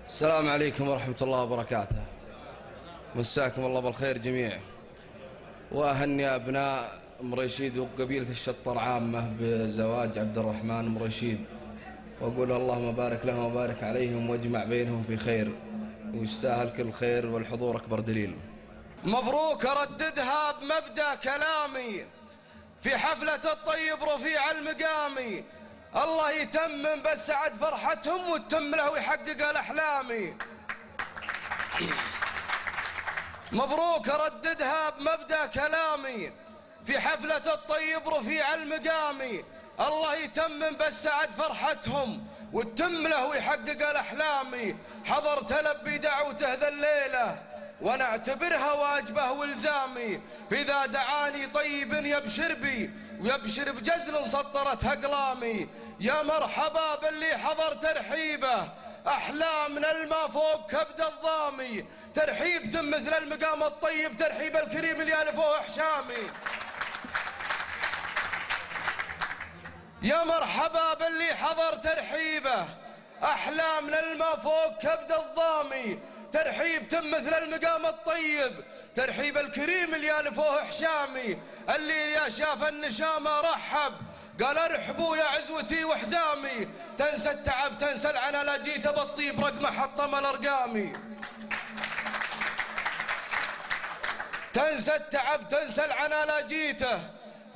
السلام عليكم ورحمة الله وبركاته. مساكم الله بالخير جميعا، وأهني أبناء أم رشيد وقبيلة الشطر عامة بزواج عبد الرحمن أم رشيد، وأقول اللهم بارك لهم وبارك عليهم واجمع بينهم في خير، ويستاهل كل خير والحضور أكبر دليل. مبروك أرددها بمبدأ كلامي في حفلة الطيب رفيع المقامي، الله يتمم بالسعد فرحتهم وتتم له ويحقق الأحلامي. مبروك أرددها بمبدأ كلامي في حفلة الطيب رفيع المقامي، الله يتمم بالسعد فرحتهم وتتم له ويحقق الأحلامي. حضر تلبي دعوته ذا الليلة وانا اعتبرها واجبه والزامي، فاذا دعاني طيب يبشر بي ويبشر بجزل سطرت اقلامي. يا مرحبا باللي حضر ترحيبه، احلى من الماء فوق كبد الضامي، ترحيب مثل المقام الطيب، ترحيب الكريم اللي الفوه احشامي. يا مرحبا باللي حضر ترحيبه، احلى من الماء فوق كبد الضامي، ترحيب مثل المقام الطيب، ترحيب الكريم اللي الفوه حشامي. اللي يا شاف النشامه رحب قال ارحبوا يا عزوتي وحزامي، تنسى التعب تنسى العنا لا جيت بالطيب رقمه حطم الارقامي. تنسى التعب تنسى العنا لا جيته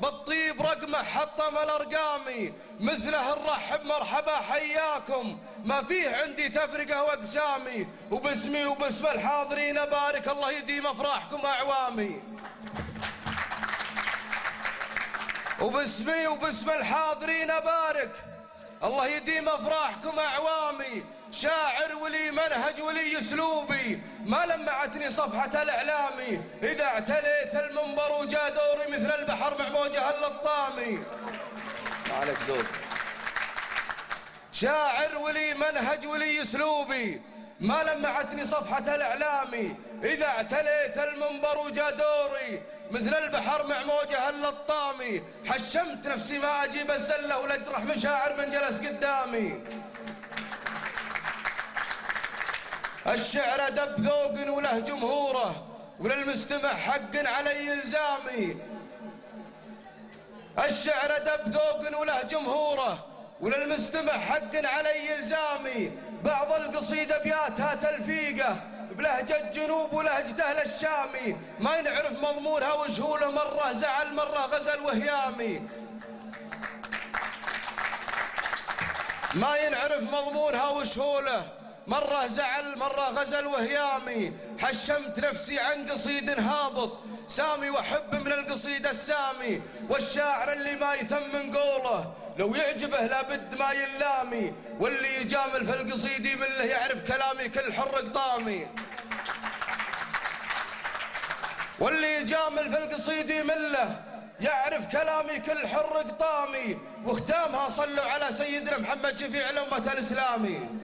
بالطيب رقمه حطم الارقامي. مثله نرحب مرحبا حياكم، ما فيه عندي تفرقه واقسامي، وباسمي وباسم الحاضرين بارك الله يديم افراحكم اعوامي. وباسمي وباسم الحاضرين بارك الله يديم افراحكم اعوامي. شاعر ولي منهج ولي اسلوبي، ما لمعتني صفحة الاعلامي، اذا اعتليت المنبر وجا دوري مثل البحر مع موجه اللطامي. ما عليك زود. شاعر ولي منهج ولي اسلوبي، ما لمعتني صفحة الاعلامي، اذا اعتليت المنبر وجا دوري مثل البحر مع موجه اللطامي. حشمت نفسي ما اجيب الزله ولا اجرح مشاعر من جلس قدامي. الشعر دب ذوق وله جمهوره، وللمستمع حق علي الزامي. الشعر دب ذوق وله جمهوره، وللمستمع حق علي الزامي. بعض القصيدة ابياتها تلفيقه بلهجة الجنوب ولهجة اهل الشامي، ما ينعرف مضمونها وشهوله، مره زعل مره غزل وهيامي. ما ينعرف مضمونها وشهوله، مرة زعل مرة غزل وهيامي. حشمت نفسي عن قصيد هابط سامي، وأحب من القصيد السامي، والشاعر اللي ما يثمن قوله لو يعجبه لابد ما يلامي، واللي يجامل في القصيد يمله يعرف كلامي كل حر قطامي. واللي يجامل في القصيد يمله يعرف كلامي كل حر قطامي. واختامها صلوا على سيدنا محمد شفيع الأمة الإسلامي.